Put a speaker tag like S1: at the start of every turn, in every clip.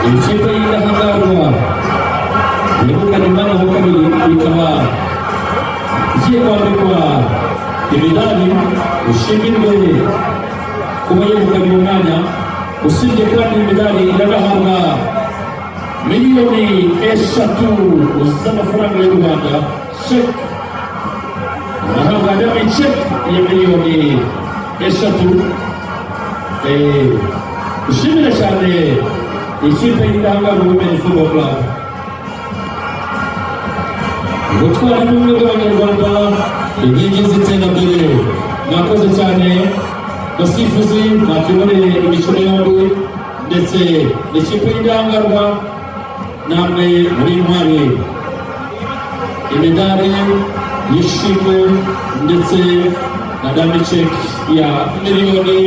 S1: ikipe y'indahangarwa yegukanye umwanya wa kabiri ikaba igiye kwambikwa imidari ishimirwe kuba yegukanye umwanya. Usibye kandi imidari iragahabwa miliyoni 3 z'amafaranga y'u Rwanda sheke, arahabwa na sheke ya miliyoni 3. Ushimira cyane ikipe y'indahangarwa Women Football Club gutwara ubumwe bw'abanyarwanda inkingi z'iterambere. Mwakoze cyane basifuzi, mwatubereye imikino yombi ndetse n'ikipe y'indahangarwa, namwe muri intwari. Imidari y'ishimwe ndetse na dame sheke ya miliyoni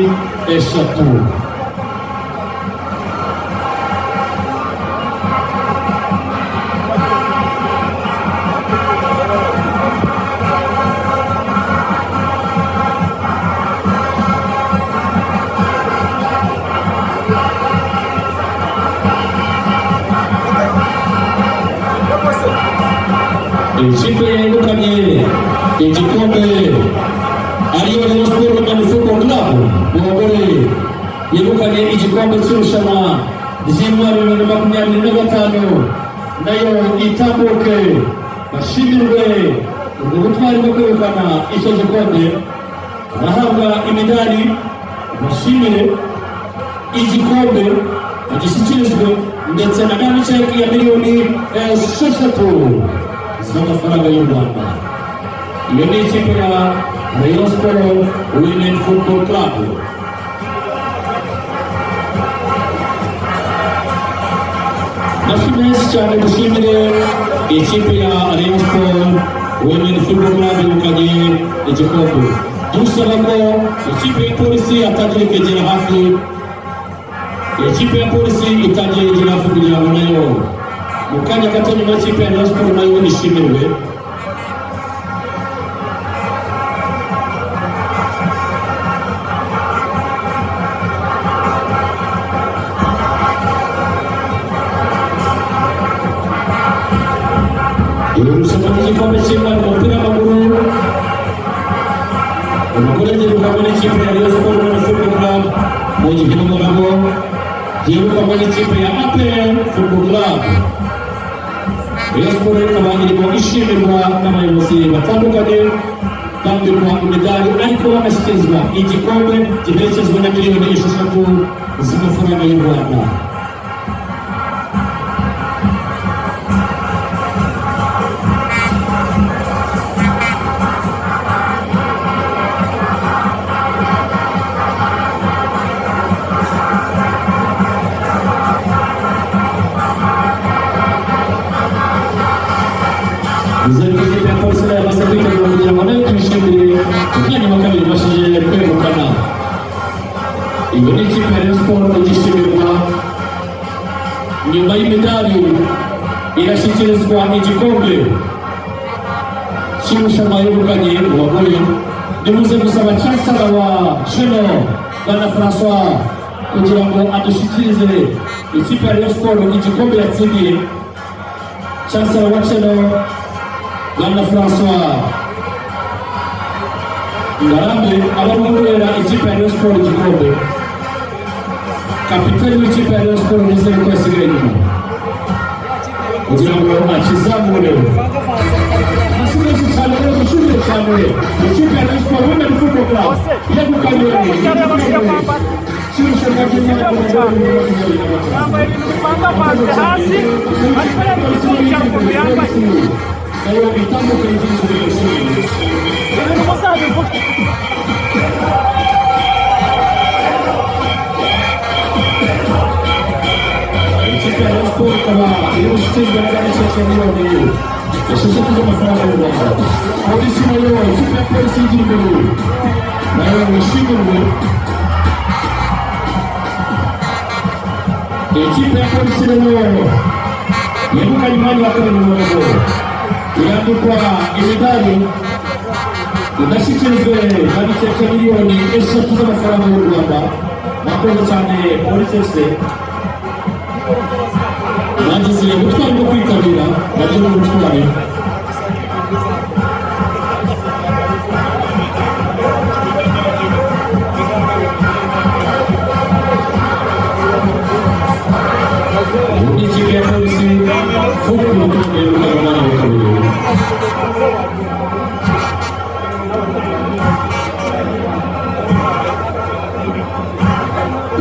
S1: 3. Ikipe yegukanye igikombe ariyo Rayon Sports Women Football Club mu bagore yegukanye igikombe cy'irushanwa ry'intwari 2025, nayo itambuke bashimirwe ubwo butwari bwo kwegukana icyo gikombe. Barahabwa imidari bashimire igikombe bagishyikirizwe ndetse na dame sheke ya miliyoni 6 z'amafaranga y'u Rwanda. Iyo ni ikipe ya Rayon Sports Women Football Club. Nashimye cyane dushimire ikipe ya Rayon Sports Women Football Club yegukanye igikombe. Dusaba ko ikipe ya polisi yatangiye kwegera hafi, ikipe ya polisi itangiye kwegera hafi kugira ngo nayo mu kanya gato nyuma y'ikipe ya Rayon Sports nayo ishimirwe. Irushanwa ry'igikombe cy'Imana mu mupira w'amaguru, umugore yegukanywe n'ikipe ya Rayon Sports Women Football Club, mu gihe umugabo yegukanywe n'ikipe ya APR Football Club. Rayon Sports ikaba irimo ishimirwa n'abayobozi batandukanye, bambikwa imidari ariko banashyikirizwa igikombe giherekezwa na miliyoni 6 z'amafaranga y'u Rwanda. Ikipe ya polisi nayo yamaze kwitegura kugira ngo nayo tuyishimire umwanya wa kabiri bashije kwegukana. Iyo ni ikipe ya Rayon Sports igishimirwa nyuma y'imidari irashyikirizwa igikombe cy'irushanwa yegukanye mu bagore. Nimuze gusaba chancellor wa Cheno Bwana François kugira ngo adushyikirize ikipe ya Rayon Sports igikombe yatsindiye. Chancellor wa Cheno Bwana François Ngarambe abamurera ikipe ya Rayon Sports igikombe. Kapiteni w'ikipe ya Rayon Sports nizere ko yasigaye inyuma kugira ngo akizamure. Nasigaye cyane rero dushimire cyane ikipe ya Rayon Sports Women Football Club yegukanye cy'irushanwa Ayo itambuka y'inzu y'ishuri. Ikipe ya Rayon Sports ikaba iri gushyikizwa na dame sheke ya miliyoni 6 z'amafaranga y'u Rwanda. Polisi nayo ikipe ya polisi y'igihugu nayo ishimirwe. Ikipe ya polisi nayo yegukanye umwanya wa kabiri mu bagore, irambikwa imidari idashyikirizwe dame sheke miliyoni 3 z'amafaranga y'u Rwanda. Mwakoze cyane polisi. bagize ubutwari bwo kwitabira nabyo ni ubutwari. Ikipe ya polisi football club y'Ubugarama n'Abakabiri.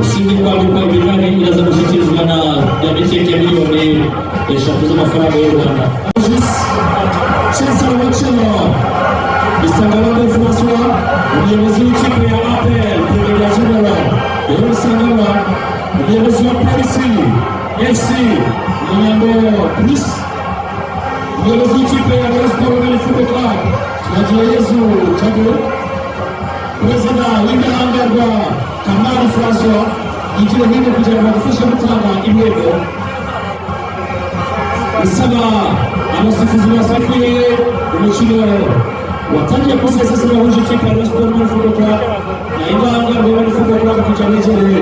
S1: Usibye kwandikwa imigani iraza gushyikirizwa na Nyamikeke miliyoni 3 z'amafaranga y'u Rwanda. Cesar Wacelo, Bisangalande François, umuyobozi w'ikipe ya APR, Brigadier General Yoro Sangara, umuyobozi wa polisi FC Munyambo Chris, umuyobozi w'ikipe ya Rayon Sports Football Club Twagirayezu Tabo, perezida w'indahangarwa Kamari François yigira hino kugira ngo badufashe gutanga ibihembo. Isaba abasifuzi basafiye umukino watangiye kuri sasa wahuje ikipe ya Rayon Sports Football Club na indahangarwa Football Club kugira ngo igere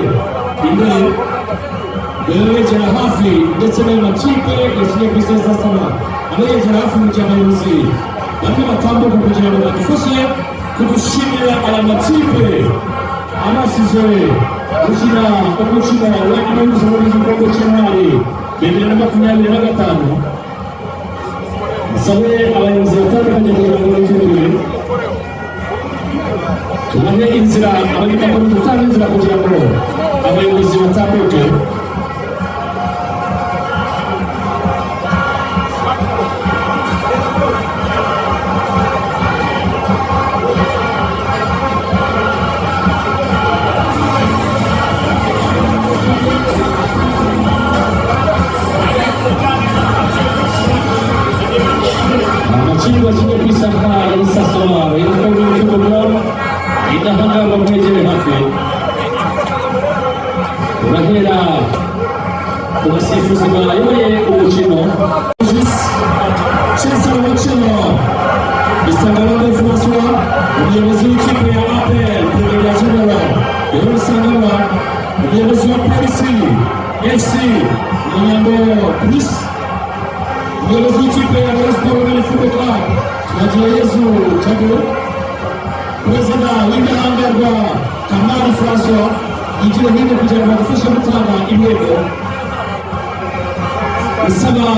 S1: imbere yegera hafi ndetse n'ayo makipe yakinnye kuri sasa abayegera hafi mu gihe abayobozi bamwe batambuka kugira ngo badufashe kudushimira aya makipe amasize gukina umukino wa igihugu w'igikombe cy'intwari 2025. Musabe abayobozi batandukanye kugira ngo bajye tubahe inzira, abanyamaguru dutanga inzira kugira ngo abayobozi batambuke. Amachirwa kijya kwisaka y'isasoma y'uko bw'uko idahangarwa mwegere hafi. Urahera ku basifuzi bayoboye umukino. Cesar Wacelo, Bisangalande François, umuyobozi w'ikipe ya APR, Brigadier General Yoro Sangara, umuyobozi wa polisi FC Munyambo Chris, umuyobozi w'ikipe ya Rayon Sports Football Club Twagirayezu Tabo, perezida w'indahangarwa Kamari François yigira hino kugira ngo badufashe gutanga ibihembo. Isaba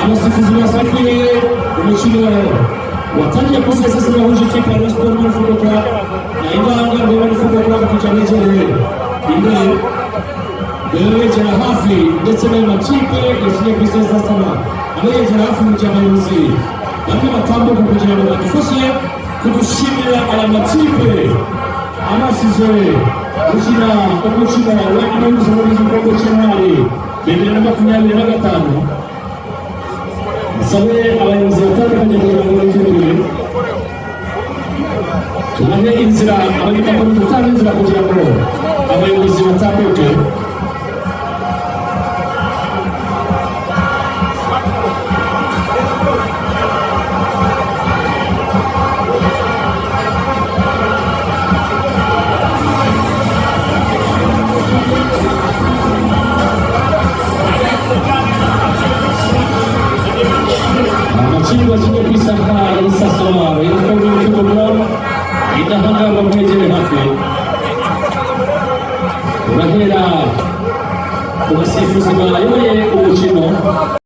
S1: abasifuzi basafiye umukino watangiye kuri sasa wahuje ikipe ya Rayon Sports Football Club na indahangarwa Football Club kugira ngo igere imbere yegera hafi ndetse n'ayo makipe yakinnye kuri sasa abayegera hafi mu gihe abayobozi bamwe batambuka kugira ngo badufashe kudushimira aya makipe amasize gukina umukino wa igihugu w'igikombe cy'intwari 2025. Musabe abayobozi batandukanye kugira ngo bajye tubahe inzira, abanyamaguru dutanga inzira kugira ngo abayobozi batambuke. Amachirwa kijya kwisaka y'isasoma y'uko bw'uko idahangarwa mwegere hafi. Urahera ku basifuzi bayoboye umukino.